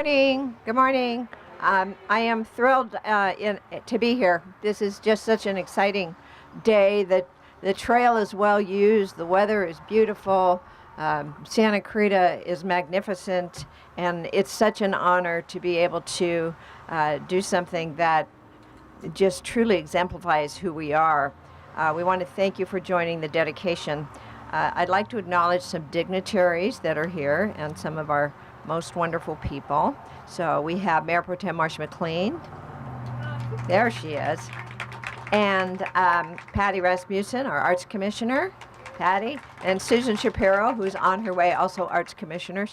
morning. Good morning. I am thrilled to be here. This is just such an exciting day. The trail is well used. The weather is beautiful. Santa Clarita is magnificent, and it's such an honor to be able to do something that just truly exemplifies who we are. We want to thank you for joining the dedication. I'd like to acknowledge some dignitaries that are here and some of our most wonderful people. So we have Mayor Pro Tem Marcia McLean. There she is. And Patty Rasmussen, our Arts Commissioner. Patty. And Susan Shapiro, who's on her way, also Arts Commissioner.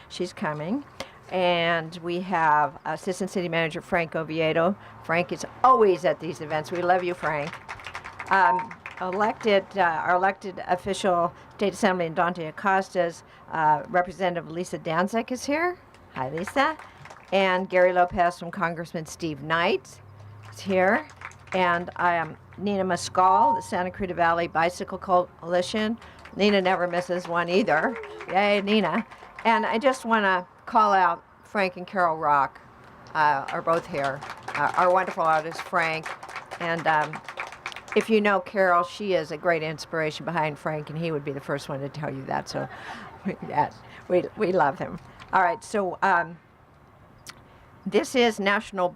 She's coming. And we have Assistant City Manager Frank Oviedo. Frank is always at these events. We love you, Frank. Our elected official, State Assemblyman Dante Acosta's Representative Lisa Danzig is here. Hi, Lisa. And Gary Lopez from Congressman Steve Knight is here. And Nina Mescal, the Santa Clarita Valley Bicycle Coalition. Nina never misses one either. Yay, Nina. And I just want to call out Frank and Carol Rock are both here. Our wonderful artist, Frank. And if you know Carol, she is a great inspiration behind Frank, and he would be the first one to tell you that. So, yes, we love him. All right, so this is National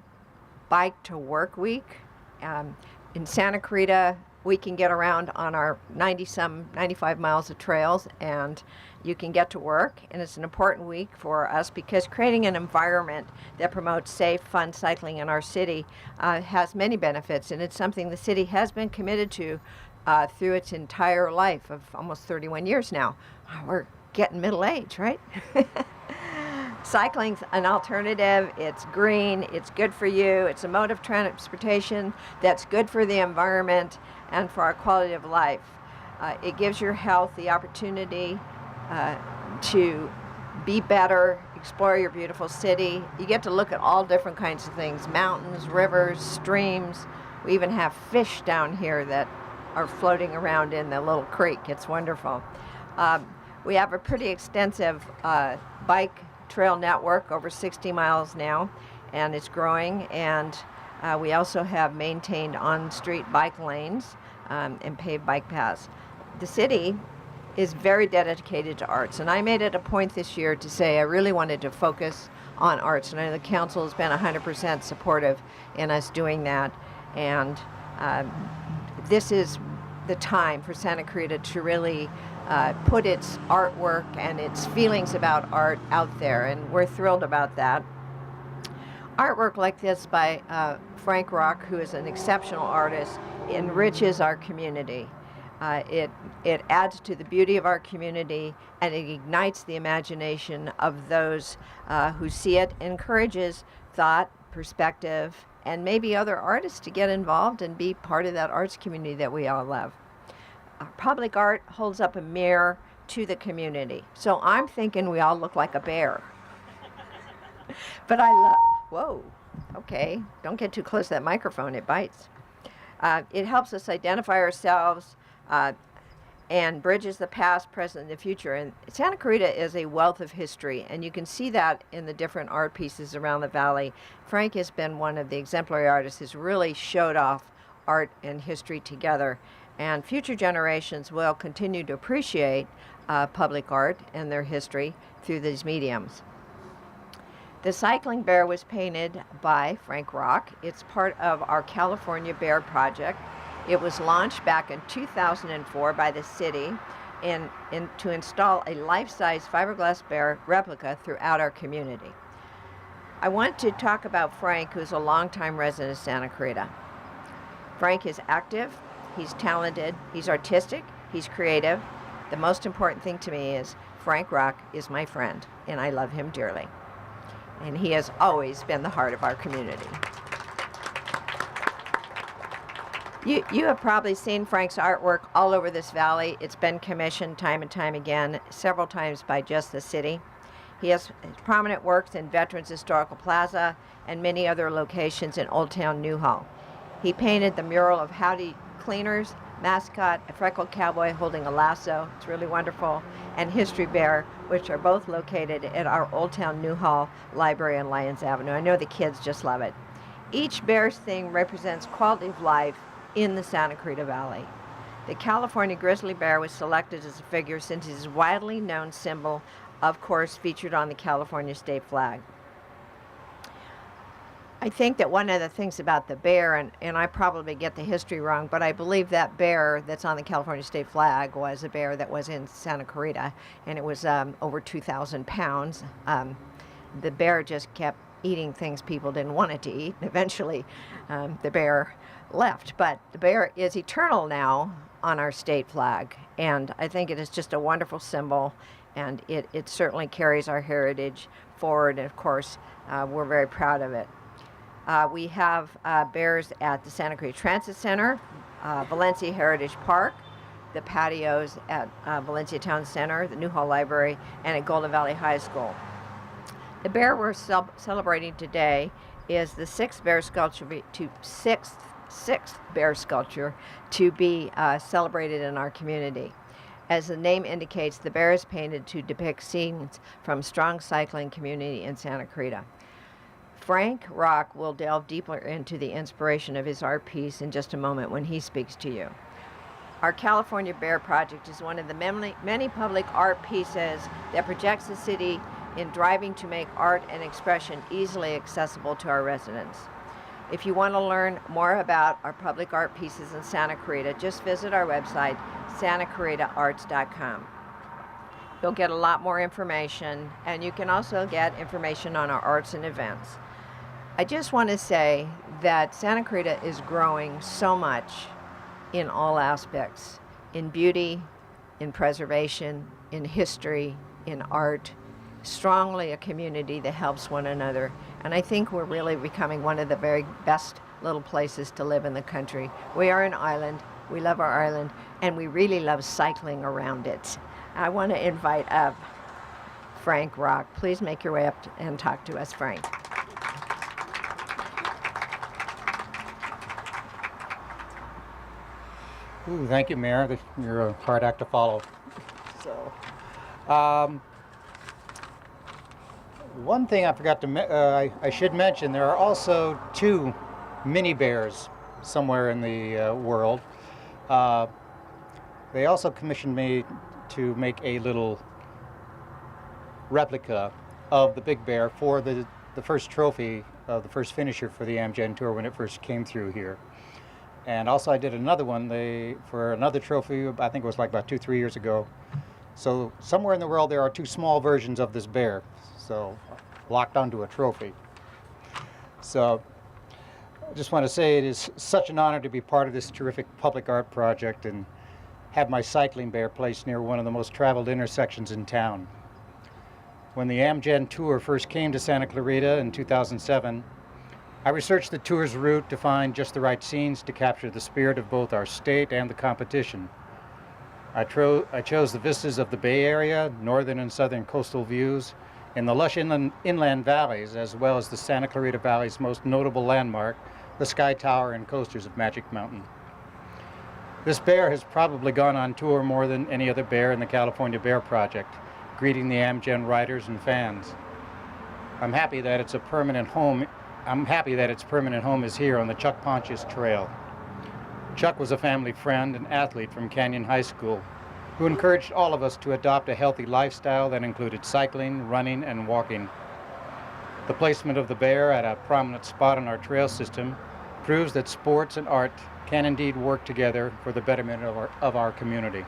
Bike to Work Week. In Santa Clarita, we can get around on our 95 miles of trails, and you can get to work. And it's an important week for us because creating an environment that promotes safe, fun cycling in our city has many benefits, and it's something the city has been committed to through its entire life of almost 31 years now. We're getting middle age, right? Cycling's an alternative. It's green. It's good for you. It's a mode of transportation that's good for the environment and for our quality of life. It gives your health the opportunity to be better, explore your beautiful city. You get to look at all different kinds of things, mountains, rivers, streams. We even have fish down here that are floating around in the little creek. It's wonderful. We have a pretty extensive bike trail network, over 60 miles now, and it's growing. And we also have maintained on-street bike lanes and paved bike paths. The city is very dedicated to arts, and I made it a point this year to say I really wanted to focus on arts, and I know the council has been 100% supportive in us doing that. And this is the time for Santa Clarita to really put its artwork and its feelings about art out there, and we're thrilled about that. Artwork like this by Frank Rock, who is an exceptional artist, enriches our community. It adds to the beauty of our community, and it ignites the imagination of those who see it, encourages thought, perspective, and maybe other artists to get involved and be part of that arts community that we all love. Public art holds up a mirror to the community. So I'm thinking we all look like a bear. But I love, whoa, okay, don't get too close to that microphone, it bites. It helps us identify ourselves and bridges the past, present, and the future. And Santa Clarita is a wealth of history, and you can see that in the different art pieces around the valley. Frank has been one of the exemplary artists who's really showed off art and history together. And future generations will continue to appreciate public art and their history through these mediums. The Cycling Bear was painted by Frank Rock. It's part of our California Bear project. It was launched back in 2004 by the city to install a life-size fiberglass bear replica throughout our community. I want to talk about Frank, who's a longtime resident of Santa Clarita. Frank is active. He's talented, he's artistic, he's creative. The most important thing to me is Frank Rock is my friend, and I love him dearly. And he has always been the heart of our community. You have probably seen Frank's artwork all over this valley. It's been commissioned time and time again, several times by just the city. He has prominent works in Veterans Historical Plaza and many other locations in Old Town Newhall. He painted the mural of Howdy Cleaners Mascot, a freckled cowboy holding a lasso. It's really wonderful. And History Bear, which are both located at our Old Town Newhall Library on Lyons Avenue. I know the kids just love it. Each bear's theme represents quality of life in the Santa Clarita Valley. The California grizzly bear was selected as a figure since it is a widely known symbol, of course, featured on the California state flag. I think that one of the things about the bear, and I probably get the history wrong, but I believe that bear that's on the California state flag was a bear that was in Santa Clarita, and it was over 2,000 pounds. The bear just kept eating things people didn't want it to eat. Eventually, the bear left, but the bear is eternal now on our state flag, and I think it is just a wonderful symbol, and it certainly carries our heritage forward, and of course, we're very proud of it. We have bears at the Santa Clarita Transit Center, Valencia Heritage Park, the patios at Valencia Town Center, the Newhall Library, and at Golden Valley High School. The bear we're celebrating today is the sixth bear sculpture to be celebrated in our community. As the name indicates, the bear is painted to depict scenes from strong cycling community in Santa Clarita. Frank Rock will delve deeper into the inspiration of his art piece in just a moment when he speaks to you. Our California Bear Project is one of the many public art pieces that projects the city in driving to make art and expression easily accessible to our residents. If you want to learn more about our public art pieces in Santa Clarita, just visit our website, santaclaritaarts.com. You'll get a lot more information, and you can also get information on our arts and events. I just want to say that Santa Clarita is growing so much in all aspects, in beauty, in preservation, in history, in art, strongly a community that helps one another. And I think we're really becoming one of the very best little places to live in the country. We are an island, we love our island, and we really love cycling around it. I want to invite up Frank Rock. Please make your way up and talk to us, Frank. Ooh, thank you, Mayor. You're a hard act to follow. So, one thing I forgot to I should mention, there are also two mini bears somewhere in the world. They also commissioned me to make a little replica of the big bear for the first trophy, the first finisher for the Amgen Tour when it first came through here. And also I did another one for another trophy, I think it was like about 2-3 years ago. So somewhere in the world there are two small versions of this bear, so locked onto a trophy. So I just want to say it is such an honor to be part of this terrific public art project and have my cycling bear placed near one of the most traveled intersections in town. When the Amgen Tour first came to Santa Clarita in 2007, I researched the tour's route to find just the right scenes to capture the spirit of both our state and the competition. I chose the vistas of the Bay Area, northern and southern coastal views, and the lush inland valleys, as well as the Santa Clarita Valley's most notable landmark, the Sky Tower and coasters of Magic Mountain. This bear has probably gone on tour more than any other bear in the California Bear Project, greeting the Amgen riders and fans. I'm happy that its permanent home is here on the Chuck Pontius Trail. Chuck was a family friend and athlete from Canyon High School who encouraged all of us to adopt a healthy lifestyle that included cycling, running, and walking. The placement of the bear at a prominent spot on our trail system proves that sports and art can indeed work together for the betterment of our community.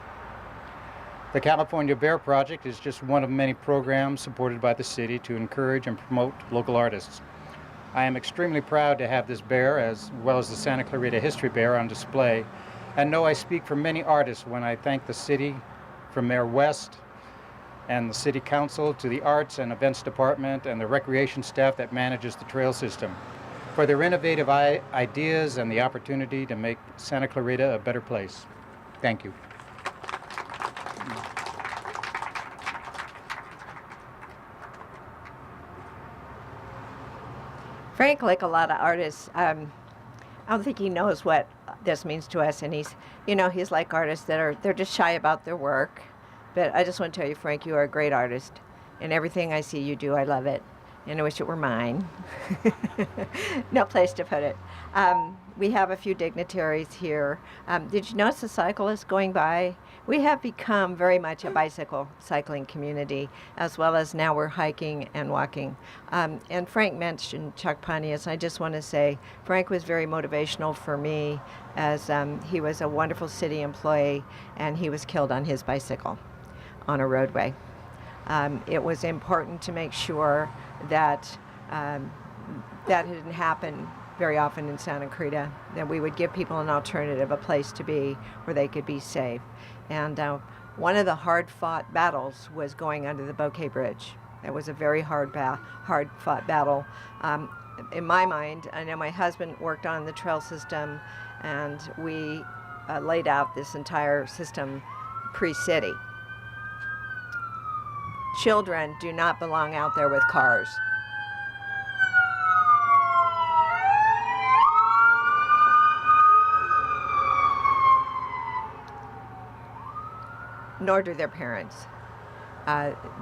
The California Bear Project is just one of many programs supported by the city to encourage and promote local artists. I am extremely proud to have this bear, as well as the Santa Clarita History Bear, on display, and know I speak for many artists when I thank the city, from Mayor West and the City Council to the Arts and Events Department and the recreation staff that manages the trail system, for their innovative ideas and the opportunity to make Santa Clarita a better place. Thank you. Frank, like a lot of artists, I don't think he knows what this means to us. And he's like artists they're just shy about their work. But I just want to tell you, Frank, you are a great artist. And everything I see you do, I love it. And I wish it were mine. No place to put it. We have a few dignitaries here. Did you notice the cyclists going by? We have become very much a bicycle cycling community, as well as now we're hiking and walking. And Frank mentioned Chuck Pontius. I just want to say Frank was very motivational for me, as he was a wonderful city employee and he was killed on his bicycle on a roadway. It was important to make sure that that didn't happen very often in Santa Clarita, that we would give people an alternative, a place to be where they could be safe. And one of the hard-fought battles was going under the Bouquet Bridge. It was a very hard-fought battle. In my mind, I know my husband worked on the trail system, and we laid out this entire system pre-city. Children do not belong out there with cars. Nor do their parents.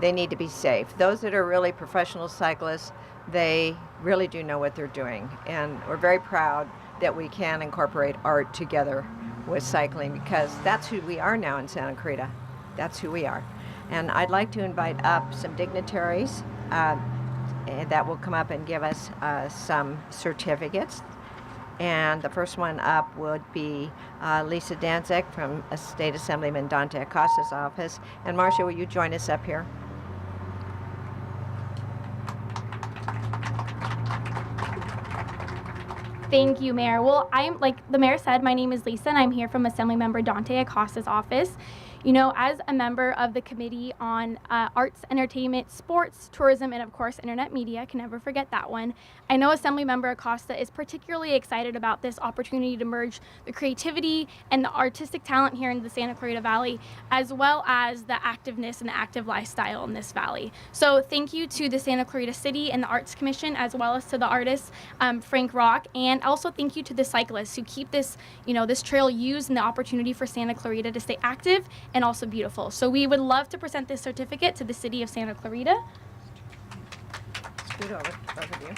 They need to be safe. Those that are really professional cyclists, they really do know what they're doing. And we're very proud that we can incorporate art together with cycling, because that's who we are now in Santa Clarita. That's who we are. And I'd like to invite up some dignitaries that will come up and give us some certificates. And the first one up would be Lisa Danzig from State Assemblyman Dante Acosta's office. And Marcia, will you join us up here? Thank you, Mayor. Well, like the mayor said, my name is Lisa, and I'm here from Assemblymember Dante Acosta's office. You know, as a member of the Committee on Arts, Entertainment, Sports, Tourism, and of course, Internet Media, can never forget that one, I know Assemblymember Acosta is particularly excited about this opportunity to merge the creativity and the artistic talent here in the Santa Clarita Valley, as well as the activeness and the active lifestyle in this valley. So thank you to the Santa Clarita City and the Arts Commission, as well as to the artist, Frank Rock, and also thank you to the cyclists who keep this, this trail used and the opportunity for Santa Clarita to stay active and also beautiful. So we would love to present this certificate to the City of Santa Clarita. Scoot over, both of you.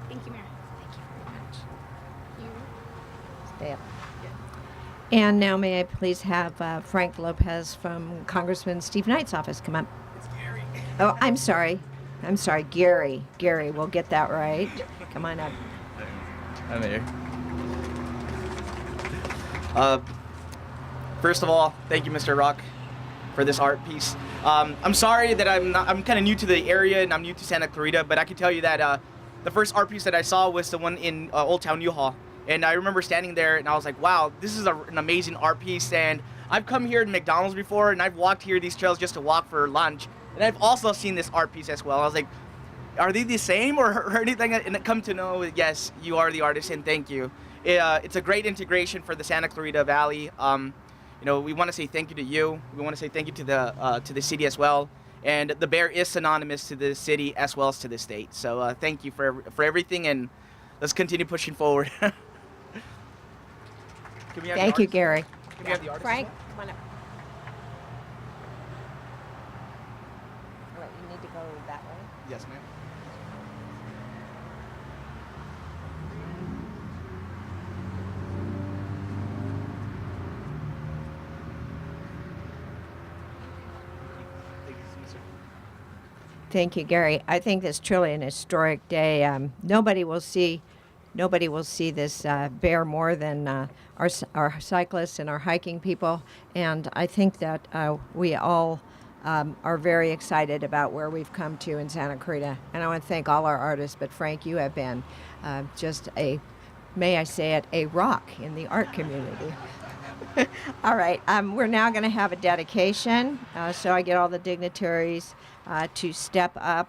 Thank you, Mayor. Thank you very much. Stay up. And now may I please have Frank Lopez from Congressman Steve Knight's office come up. It's Gary. Oh, I'm sorry, Gary. Gary, we'll get that right. Come on up. I'm here. First of all, thank you, Mr. Rock, for this art piece. I'm sorry that I'm kind of new to the area and I'm new to Santa Clarita, but I can tell you that the first art piece that I saw was the one in Old Town U-Haul. And I remember standing there and I was like, wow, this is an amazing art piece. And I've come here to McDonald's before and I've walked here these trails just to walk for lunch. And I've also seen this art piece as well. I was like, are they the same or anything? And I come to know, yes, you are the artist and thank you. It's a great integration for the Santa Clarita Valley. We want to say thank you to you. We want to say thank you to the city as well. And the bear is synonymous to the city as well as to the state. So thank you for everything, and let's continue pushing forward. Thank you, Gary. Can we have the artist? Frank, come on up. What, you need to go that way? Yes, ma'am. Thank you, Gary. I think this is truly an historic day. Nobody will see this bear more than our cyclists and our hiking people. And I think that we all are very excited about where we've come to in Santa Clarita. And I want to thank all our artists, but Frank, you have been just may I say it, a rock in the art community. All right, we're now going to have a dedication. So I get all the dignitaries to step up